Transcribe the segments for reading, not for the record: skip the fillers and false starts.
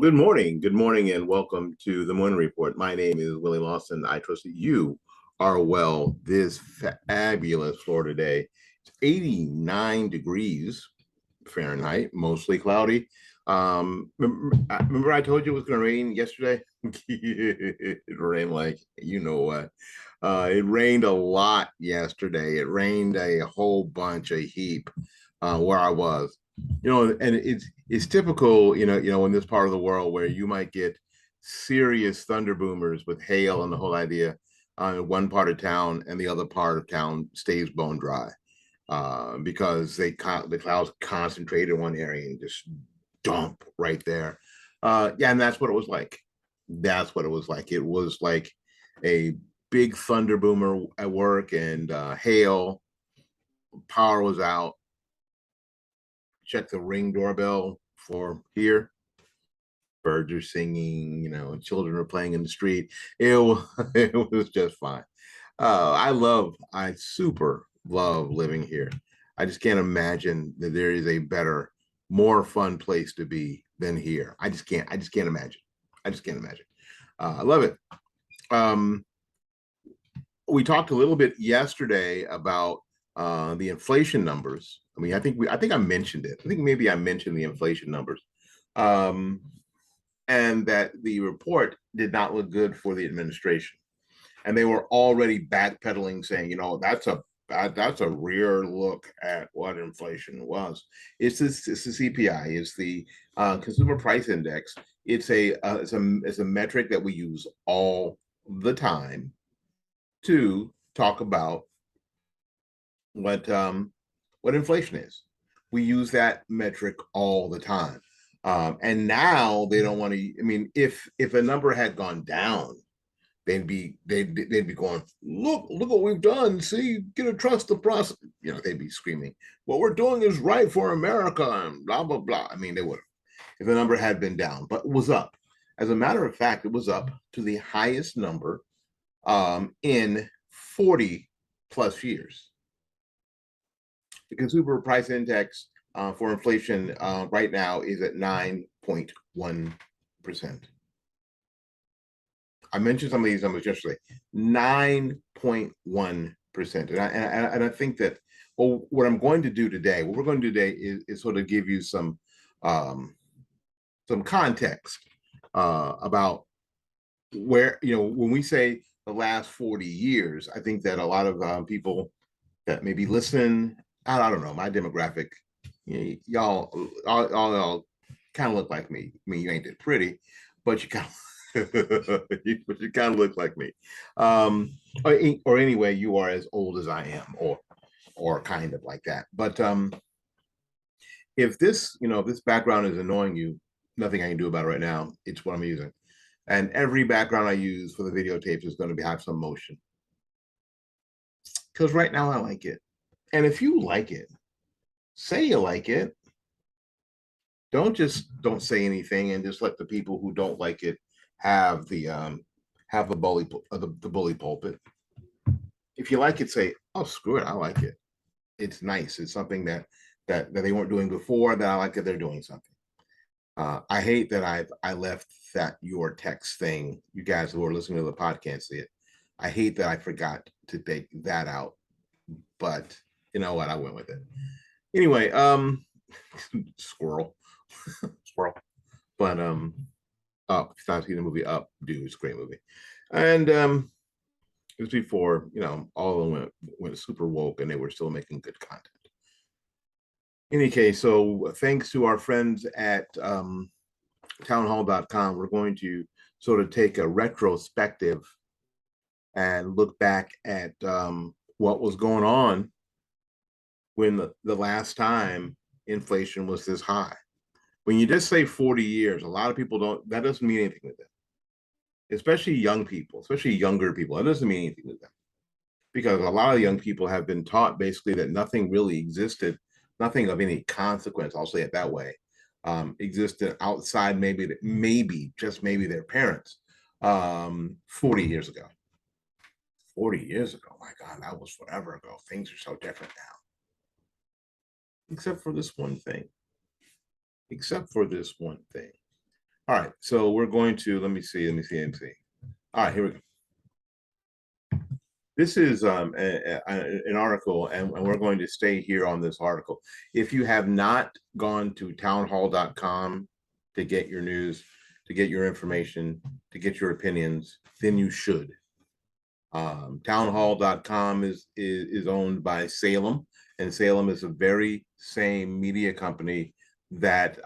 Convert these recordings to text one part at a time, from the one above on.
Good morning, and welcome to the Morning Report. My name is Willie Lawson. I trust that you are well this fabulous Florida day. It's 89 degrees Fahrenheit, mostly cloudy. Remember I told you it was going to rain yesterday? It rained like you know what. It rained a lot yesterday. It rained a whole bunch, a heap, where I was. And it's typical, in this part of the world where you might get serious thunder boomers with hail and the whole idea in one part of town, and the other part of town stays bone dry because the clouds concentrate in one area and just dump right there. Yeah, and that's what it was like. That's what it was like. It was like a big thunder boomer at work, and hail, power was out. Check the Ring doorbell for here. Birds are singing, children are playing in the street. It was just fine. I super love living here. I just can't imagine that there is a better, more fun place to be than here. I just can't imagine. I just can't imagine. I love it. Um, we talked a little bit yesterday about the inflation numbers. I mean, I think I mentioned it. I think maybe I mentioned the inflation numbers, and that the report did not look good for the administration, and they were already backpedaling, saying, that's a rear look at what inflation was. It's the CPI, it's the Consumer Price Index. It's a metric that we use all the time to talk about what inflation is. We use that metric all the time, and now they don't want to. I mean, if a number had gone down, they'd be going, look what we've done. See, get to trust the process. They'd be screaming, what we're doing is right for America, and blah blah blah. I mean, they would have if the number had been down, but it was up. As a matter of fact, it was up to the highest number in 40 plus years. The consumer price index for inflation right now is at 9.1%. I mentioned some of these numbers yesterday. 9.1%. And I think that, well, what I'm going to do today, what we're going to do today is sort of give you some context about where, when we say the last 40 years, I think that a lot of people that may be listening, I don't know, my demographic, y'all kind of look like me. I mean, you ain't that pretty, but you kind of but you kind of look like me. Or anyway, you are as old as I am, or kind of like that. But if this background is annoying you, nothing I can do about it right now. It's what I'm using. And every background I use for the videotapes is going to have some motion. Because right now I like it. And if you like it, say you like it. Don't say anything and just let the people who don't like it have the bully pulpit. If you like it, say, oh, screw it, I like it. It's nice. It's something that they weren't doing before, that I like that they're doing something. I hate that I left that your text thing. You guys who are listening to the podcast see it. I hate that I forgot to take that out, but you know what? I went with it. Anyway, squirrel. Squirrel. But Up, if you've not seen the movie Up, dude, it's a great movie. And it was before, all of them went super woke and they were still making good content. In any case, so thanks to our friends at townhall.com, we're going to sort of take a retrospective and look back at what was going on when the last time inflation was this high. When you just say 40 years, a lot of people that doesn't mean anything to them. Especially young people, especially younger people. That doesn't mean anything to them. Because a lot of young people have been taught basically that nothing really existed, nothing of any consequence, I'll say it that way, existed outside just maybe their parents 40 years ago. 40 years ago, my God, that was forever ago. Things are so different now. Except for this one thing. All right, so we're going to, let me see. All right, here we go. This is an article, and we're going to stay here on this article. If you have not gone to townhall.com to get your news, to get your information, to get your opinions, then you should. Townhall.com is owned by Salem, and Salem is a very same media company that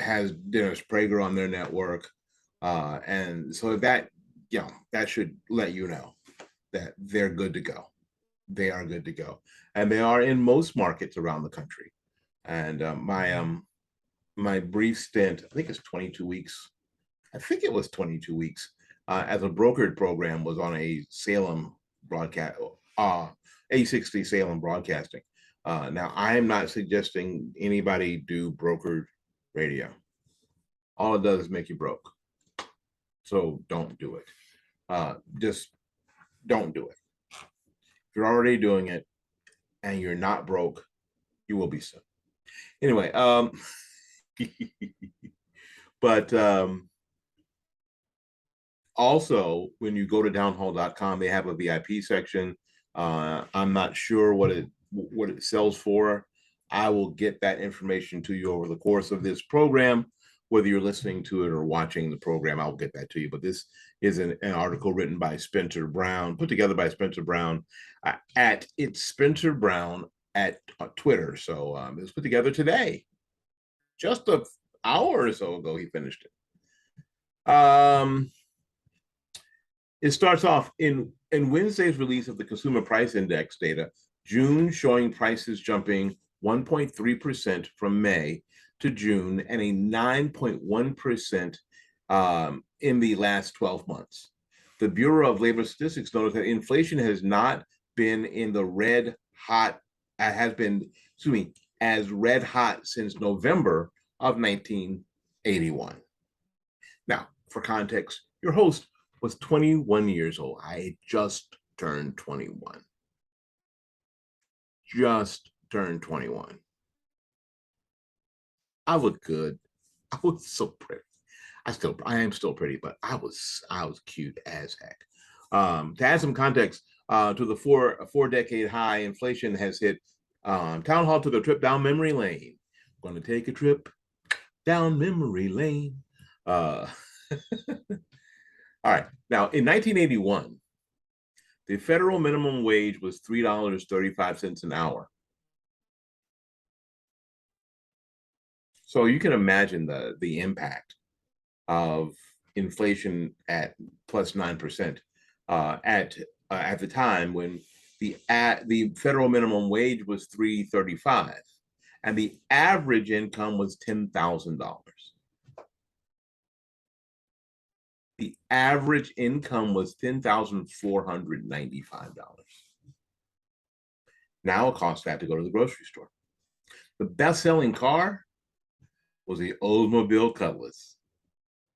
has Dennis Prager on their network. And so that, that should let you know that they're good to go. They are good to go. And they are in most markets around the country. And my brief stint, I think it's 22 weeks. I think it was 22 weeks as a brokered program was on a Salem broadcast, A60 Salem Broadcasting. Now, I am not suggesting anybody do brokered radio. All it does is make you broke. So don't do it. Just don't do it. If you're already doing it and you're not broke, you will be soon. Anyway, but also when you go to townhall.com, they have a VIP section. I'm not sure what it sells for. I will get that information to you over the course of this program. Whether you're listening to it or watching the program, I'll get that to you. But this is an article written by Spencer Brown, put together by Spencer Brown at It's Spencer Brown at Twitter. So it was put together today. Just an hour or so ago, he finished it. It starts off in Wednesday's release of the Consumer Price Index data, June showing prices jumping 1.3% from May to June and a 9.1% in the last 12 months. The Bureau of Labor Statistics noted that inflation has not been in the red hot, as red hot since November of 1981. Now, for context, your host was 21 years old. I had just turned 21. Just turned 21. I look good. I was so pretty. I am still pretty, but I was cute as heck. To add some context to the four-decade high inflation has hit, Town Hall took a trip down memory lane. Going to take a trip down memory lane. All right. Now, in 1981, the federal minimum wage was $3.35 an hour. So you can imagine the impact of inflation at plus 9% at the time when the federal minimum wage was $3.35 and the average income was $10,000. The average income was $10,495. Now it costs that to go to the grocery store. The best-selling car was the Oldsmobile Cutlass.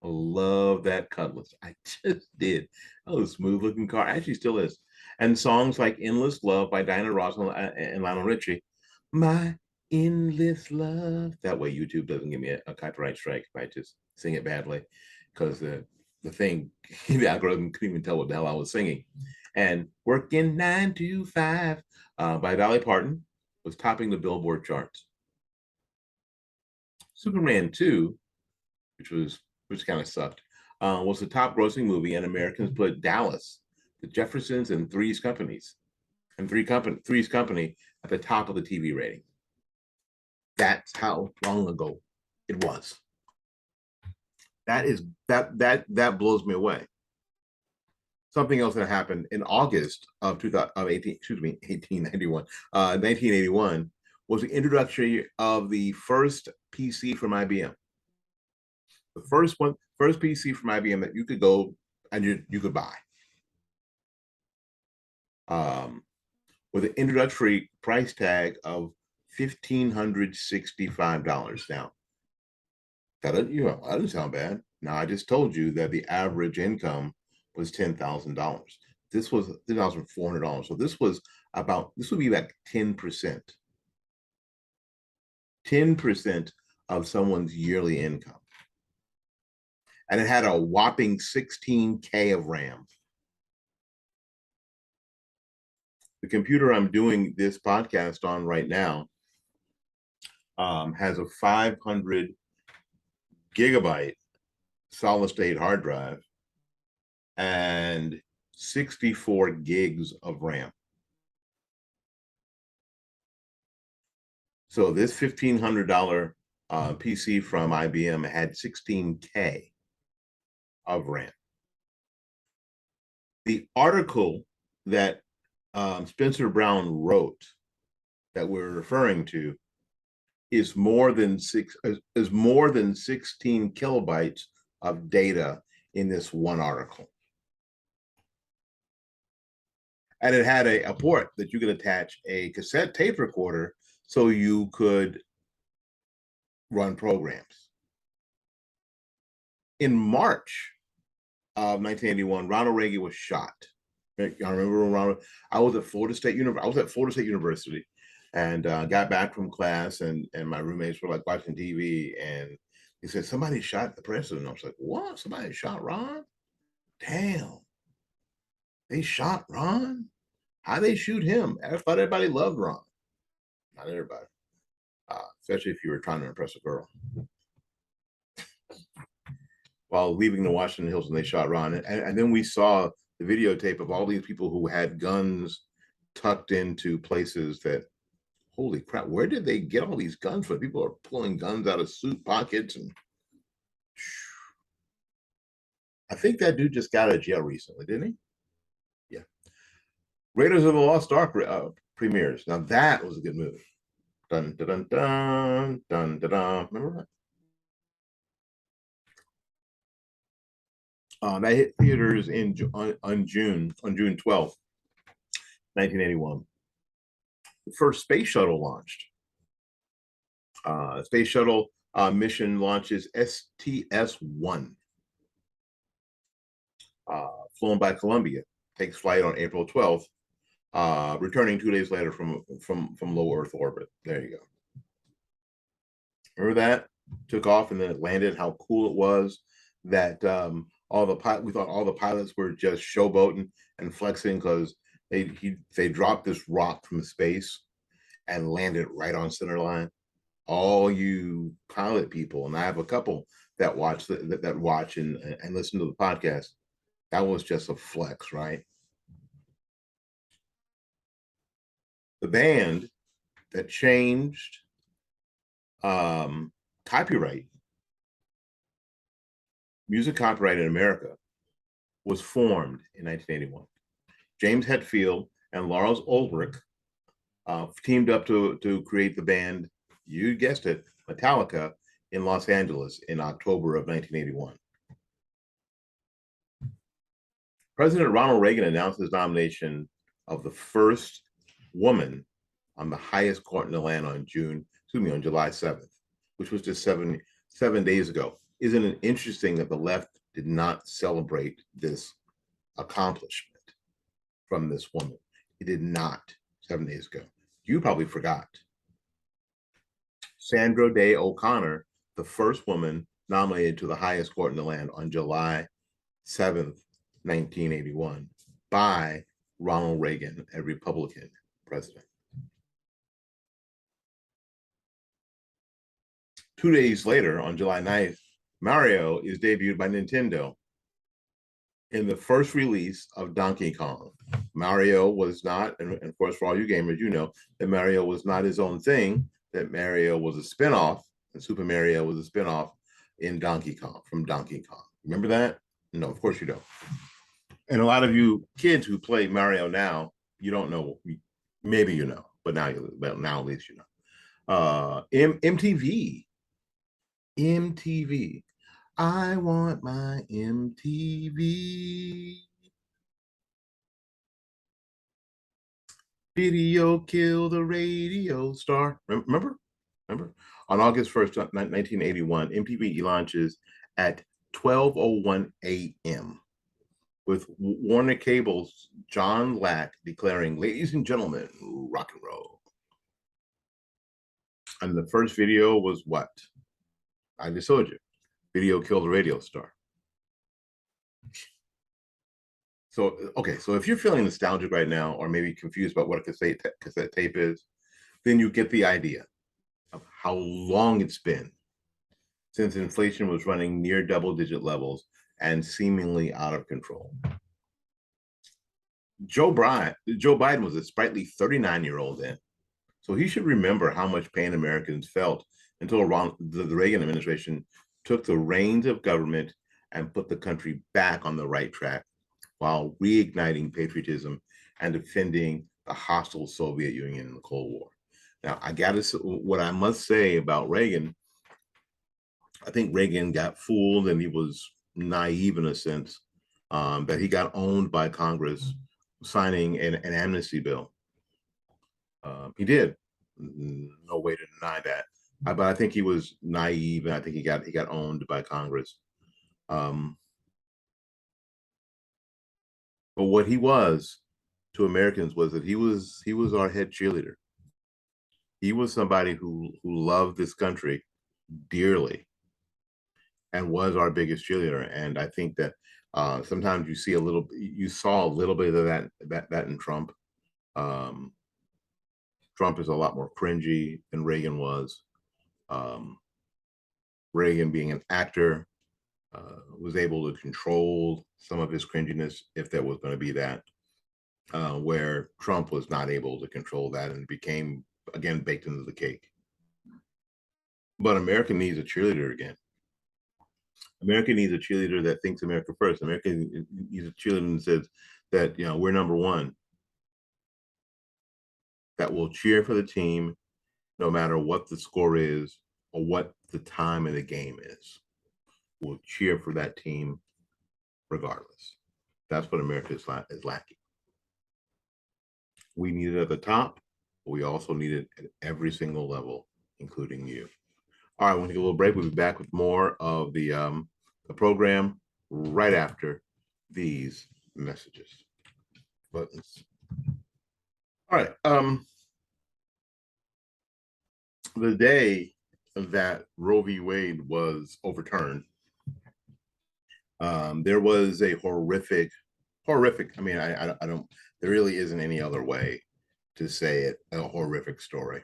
I love that Cutlass. I just did. Oh, smooth-looking car. Actually, still is. And songs like "Endless Love" by Diana Ross and Lionel Richie. My endless love. That way, YouTube doesn't give me a copyright strike if I just sing it badly, because the thing, the algorithm couldn't even tell what the hell I was singing. And "Working 9 to 5" by Dolly Parton was topping the Billboard charts. Superman 2, which kind of sucked, was the top grossing movie, and Americans put Dallas, the Jeffersons, and Three's Company at the top of the TV rating. That's how long ago it was. That blows me away. Something else that happened in August of 1981 was the introduction of the first PC from IBM. The first PC from IBM that you could go and you could buy. With an introductory price tag of $1,565. Now, that doesn't sound bad. Now, I just told you that the average income was $10,000. This was $10,400. So this would be like 10%. 10% of someone's yearly income. and it had a whopping 16K of RAM. The computer I'm doing this podcast on right now has a 500 gigabyte solid state hard drive and 64 gigs of RAM. So this $1,500 PC from IBM had 16K of RAM. The article that Spencer Brown wrote that we're referring to is more than 16 kilobytes of data in this one article. And it had a port that you could attach a cassette tape recorder so you could run programs. In March of 1981, Ronald Reagan was shot. I remember when Ronald, I was at Florida State University and got back from class, and my roommates were like watching TV, and he said, somebody shot the president. I was like, what? Somebody shot Ron? Damn. They shot Ron? How they shoot him? I thought everybody loved Ron. Not everybody. Especially if you were trying to impress a girl. While leaving the Washington Hills, and they shot Ron. And then we saw the videotape of all these people who had guns tucked into places that, holy crap, where did they get all these guns from? People are pulling guns out of suit pockets. And I think that dude just got out of jail recently, didn't he? Yeah. Raiders of the Lost Ark premieres. Now that was a good movie. Dun, dun, dun, dun, dun, dun. Remember that? That hit theaters on June 12th, 1981. The first space shuttle launched. Space shuttle mission launches STS-1, flown by Columbia, takes flight on April 12th, returning 2 days later from low Earth orbit. There you go. Remember that? Took off and then it landed. How cool it was that we thought all the pilots were just showboating and flexing because they dropped this rock from space and landed right on center line. All you pilot people, and I have a couple that watch that watch and listen to the podcast. That was just a flex, right? The band that changed copyright, music copyright in America, was formed in 1981. James Hetfield and Lars Ulrich teamed up to create the band, you guessed it, Metallica, in Los Angeles in October of 1981. President Ronald Reagan announced his nomination of the first woman on the highest court in the land on July 7th, which was just seven days ago. Isn't it interesting that the left did not celebrate this accomplishment from this woman? It did not 7 days ago. You probably forgot. Sandra Day O'Connor, the first woman nominated to the highest court in the land on July 7th, 1981, by Ronald Reagan, a Republican president. 2 days later, on July 9th, Mario is debuted by Nintendo in the first release of Donkey Kong. Mario was not, and of course, for all you gamers, you know that Mario was not his own thing, that Mario was a spinoff, and Super Mario was a spinoff in Donkey Kong, from Donkey Kong. Remember that? No, of course you don't. And a lot of you kids who play Mario now, you don't know, maybe you know, but now at least you know. MTV. I want my MTV. Video kill the radio star. Remember? On August 1st, 1981, MTV launches at 12:01 a.m. with Warner Cable's John Lack declaring, "Ladies and gentlemen, rock and roll." And the first video was what? I just told you. Video killed the radio star. So, okay, so if you're feeling nostalgic right now, or maybe confused about what a cassette tape is, then you get the idea of how long it's been since inflation was running near double-digit levels and seemingly out of control. Joe Biden was a sprightly 39-year-old then, so he should remember how much pain Americans felt until around the Reagan administration took the reins of government and put the country back on the right track while reigniting patriotism and defending the hostile Soviet Union in the Cold War. Now, what I must say about Reagan, I think Reagan got fooled and he was naive in a sense, that he got owned by Congress signing an amnesty bill. He did. No way to deny that. But I think he was naive, and I think he got owned by Congress. Um, but what he was to Americans was that he was our head cheerleader. He was somebody who loved this country dearly and was our biggest cheerleader. And I think that sometimes you saw a little bit of that in Trump. Um, Trump is a lot more cringy than Reagan was. Um, Reagan, being an actor, was able to control some of his cringiness, if there was going to be that, where Trump was not able to control that and became, again, baked into the cake. But America needs a cheerleader again. America needs a cheerleader that thinks America first. America needs a cheerleader that says that, we're number one, that will cheer for the team no matter what the score is or what the time of the game is. We'll cheer for that team regardless. That's what America is lacking. We need it at the top, but we also need it at every single level, including you. All right, we're going to take a little break. We'll be back with more of the program right after these messages. Buttons. All right. The day that Roe v. Wade was overturned, there was a horrific. I mean, I don't. There really isn't any other way to say it. A horrific story.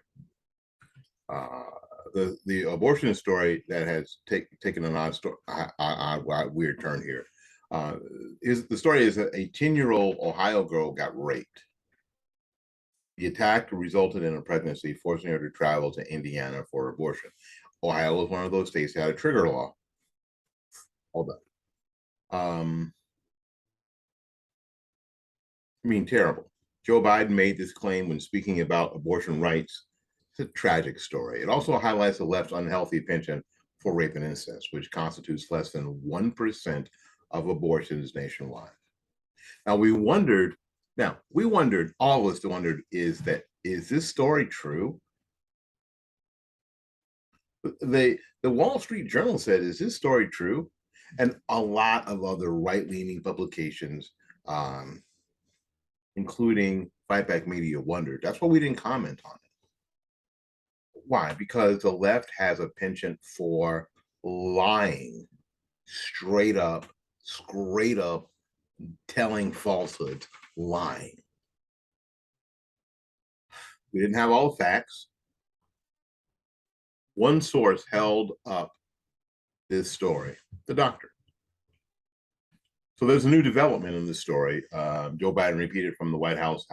The abortion story that has taken an odd weird turn here. The story is that a 10-year-old Ohio girl got raped. The attack resulted in a pregnancy, forcing her to travel to Indiana for abortion. Ohio was one of those states that had a trigger law. Hold on. I mean, terrible. Joe Biden made this claim when speaking about abortion rights. It's a tragic story. It also highlights the left's unhealthy penchant for rape and incest, which constitutes less than 1% of abortions nationwide. Now, all of us wondered, is this story true? The Wall Street Journal said, is this story true? And a lot of other right-leaning publications, including Fight Back Media, wondered. That's why we didn't comment on it. Why? Because the left has a penchant for lying, straight up, telling falsehoods, lying. We didn't have all the facts. One source held up this story, the doctor. So there's a new development in this story. Joe Biden repeated from the White House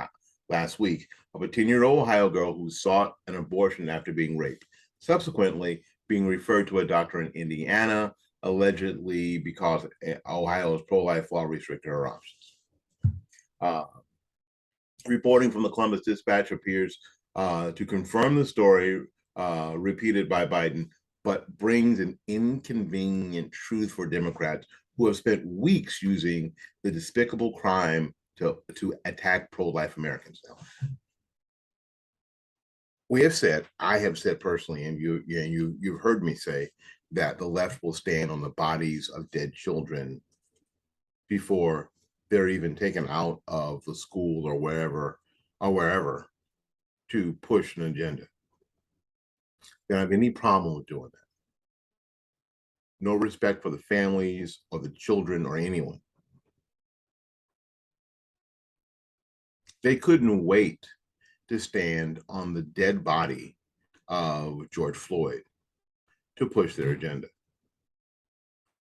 last week of a 10-year-old Ohio girl who sought an abortion after being raped, subsequently being referred to a doctor in Indiana, allegedly because Ohio's pro-life law restricted her options. Reporting from the Columbus Dispatch appears to confirm the story repeated by Biden, but brings an inconvenient truth for Democrats who have spent weeks using the despicable crime to attack pro-life Americans. Now, I have said personally, and you've heard me say that the left will stand on the bodies of dead children before they're even taken out of the school or wherever to push an agenda. They don't have any problem with doing that. No respect for the families or the children or anyone. They couldn't wait to stand on the dead body of George Floyd to push their agenda.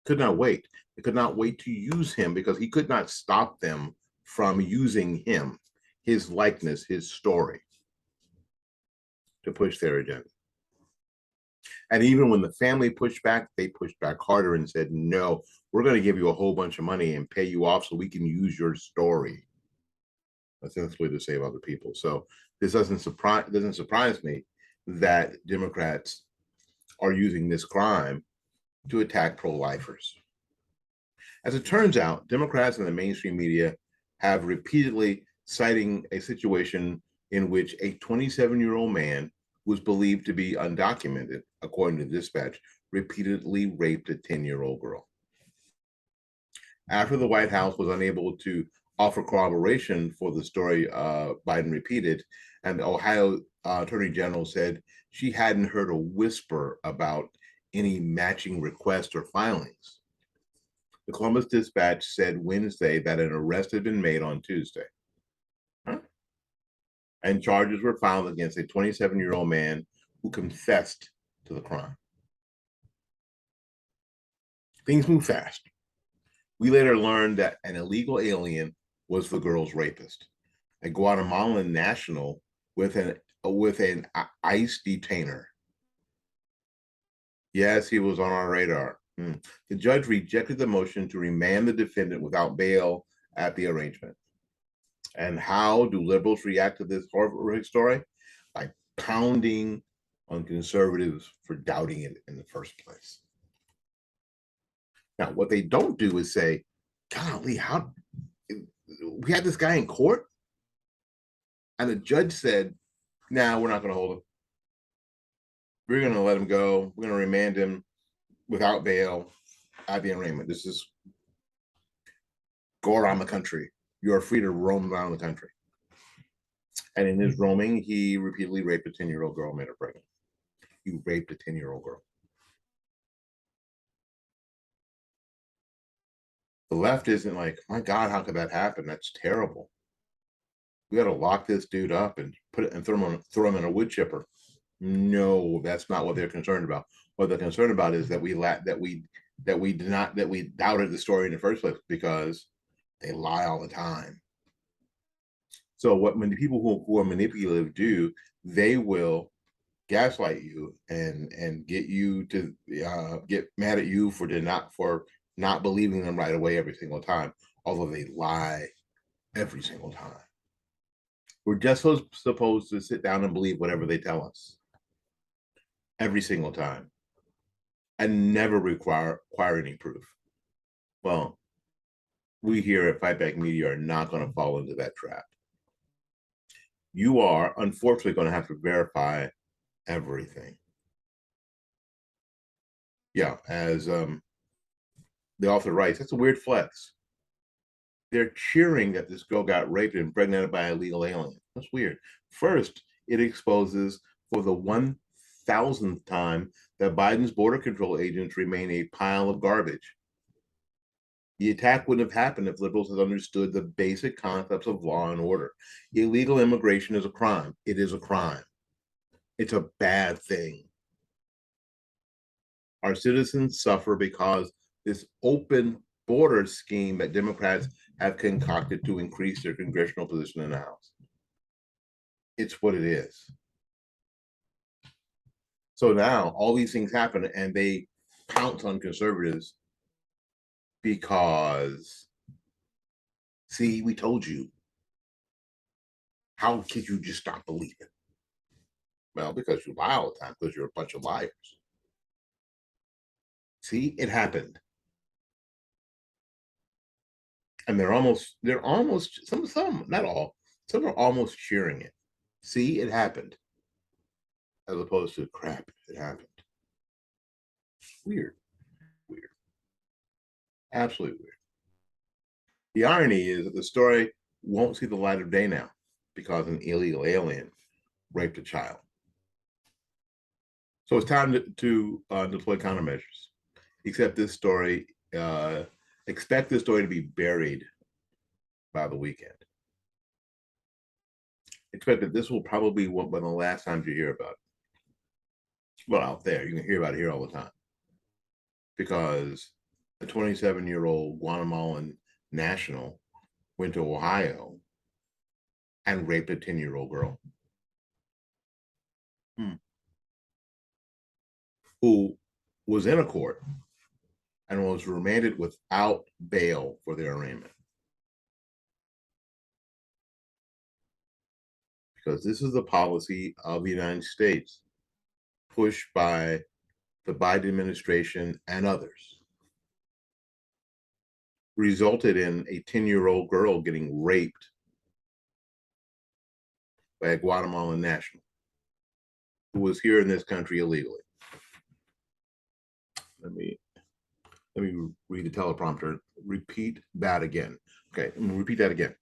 Could not wait. They could not wait to use him because he could not stop them from using him, his likeness, his story to push their agenda. And even when the family pushed back, they pushed back harder and said, no, we're going to give you a whole bunch of money and pay you off so we can use your story, essentially, to save other people. So this doesn't surprise me that Democrats are using this crime to attack pro-lifers. As it turns out, Democrats and the mainstream media have repeatedly citing a situation in which a 27-year-old man who was believed to be undocumented, according to Dispatch, repeatedly raped a 10-year-old girl. After the White House was unable to offer corroboration for the story Biden repeated, and the Ohio Attorney General said she hadn't heard a whisper about any matching requests or filings. The Columbus Dispatch said Wednesday that an arrest had been made on Tuesday. And charges were filed against a 27-year-old man who confessed to the crime. Things move fast. We later learned that an illegal alien was the girl's rapist, a Guatemalan national with an ICE detainer. Yes, he was on our radar. The judge rejected the motion to remand the defendant without bail at the arraignment. And how do liberals react to this horrific story? By pounding on conservatives for doubting it in the first place. Now, what they don't do is say, golly, how we had this guy in court and the judge said, nah, we're not going to hold him. We're going to let him go. We're going to remand him without bail at the arraignment. This is go around the country. You are free to roam around the country. And in his roaming, he repeatedly raped a 10-year-old girl, made her pregnant. He raped a 10-year-old girl. The left isn't like, my God, how could that happen? That's terrible. We got to lock this dude up and put it and throw him in a wood chipper. No, that's not what they're concerned about. What they're concerned about is that we doubted the story in the first place because they lie all the time. So when the people who are manipulative do, they will gaslight you and get you to get mad at you for not believing them right away every single time, although they lie every single time. We're just supposed to sit down and believe whatever they tell us every single time and never require any proof. Well, we here at Fight Back Media are not going to fall into that trap. You are unfortunately going to have to verify everything. Yeah, as the author writes, that's a weird flex. They're cheering that this girl got raped and impregnated by an illegal alien. That's weird. First, it exposes for the 1,000th time that Biden's border control agents remain a pile of garbage. The attack wouldn't have happened if liberals had understood the basic concepts of law and order. Illegal immigration is a crime. It is a crime. It's a bad thing. Our citizens suffer because this open border scheme that Democrats have concocted to increase their congressional position in the House. It's what it is. So now all these things happen and they pounce on conservatives because, see, we told you. How could you just stop believing? Well, because you lie all the time, because you're a bunch of liars. See, it happened. And they're almost, some, not all, some are almost cheering it. See, it happened. As opposed to crap, it happened. Weird. Absolutely weird. The irony is that the story won't see the light of day now because an illegal alien raped a child. So it's time to deploy countermeasures. Except this story, expect this story to be buried by the weekend. expect that this will probably be one of the last times you hear about it. Well, out there, you can hear about it here all the time because a 27-year-old Guatemalan national went to Ohio and raped a 10-year-old girl who was in a court and was remanded without bail for their arraignment. Because this is the policy of the United States pushed by the Biden administration and others, resulted in a 10-year-old girl getting raped by a Guatemalan national who was here in this country illegally. Let me read the teleprompter. Repeat that again. Okay, I'm gonna repeat that again.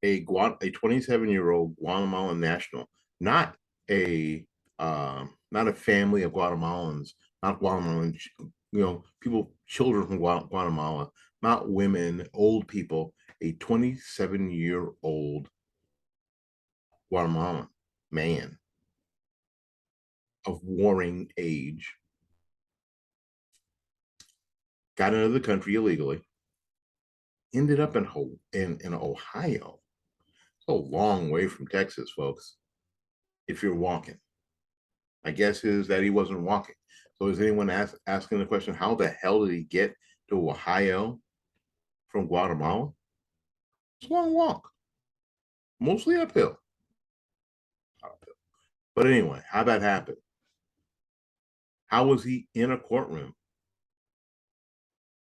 A 27-year-old Guatemalan national, not a family of Guatemalans, not Guatemalan, people, children from Guatemala, not women, old people. A 27-year-old Guatemalan man of warring age got into the country illegally, ended up in Ohio. It's a long way from Texas, folks, if you're walking. My guess is that he wasn't walking. So is anyone asking the question, how the hell did he get to Ohio from Guatemala? It's a long walk, mostly uphill. But anyway, how that happened? How was he in a courtroom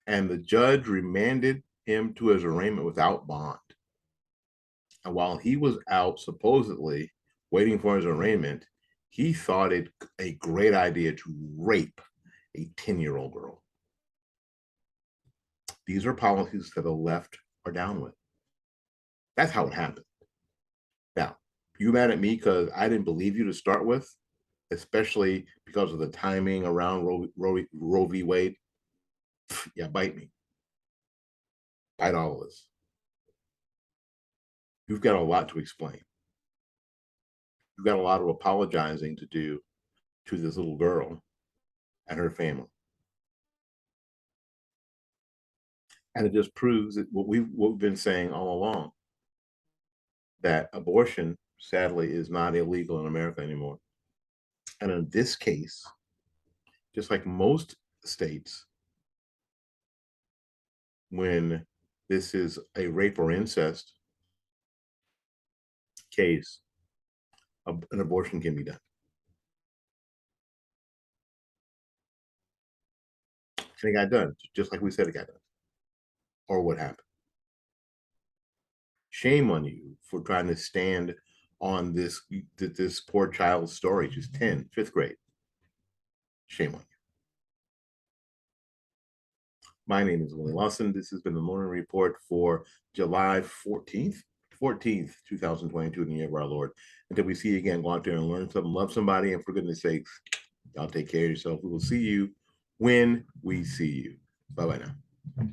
and the judge remanded him to his arraignment without bond? And while he was out supposedly waiting for his arraignment, he thought it a great idea to rape a 10-year-old girl. These are policies that the left are down with. That's how it happened. Now, you mad at me because I didn't believe you to start with, especially because of the timing around Roe v. Wade? Yeah, bite me. Bite all of us. You've got a lot to explain. You've got a lot of apologizing to do to this little girl and her family. And it just proves that what we've been saying all along, that abortion, sadly, is not illegal in America anymore. And in this case, just like most states, when this is a rape or incest case, an abortion can be done. And it got done, just like we said it got done. Or what happened? Shame on you for trying to stand on this poor child's story. She's 10, fifth grade. Shame on you. My name is Willie Lawson. This has been the Morning Report for July 14th, 2022, in the year of our Lord. Until we see you again, go out there and learn something, love somebody, and for goodness sakes, y'all take care of yourself. We will see you when we see you. Bye-bye now.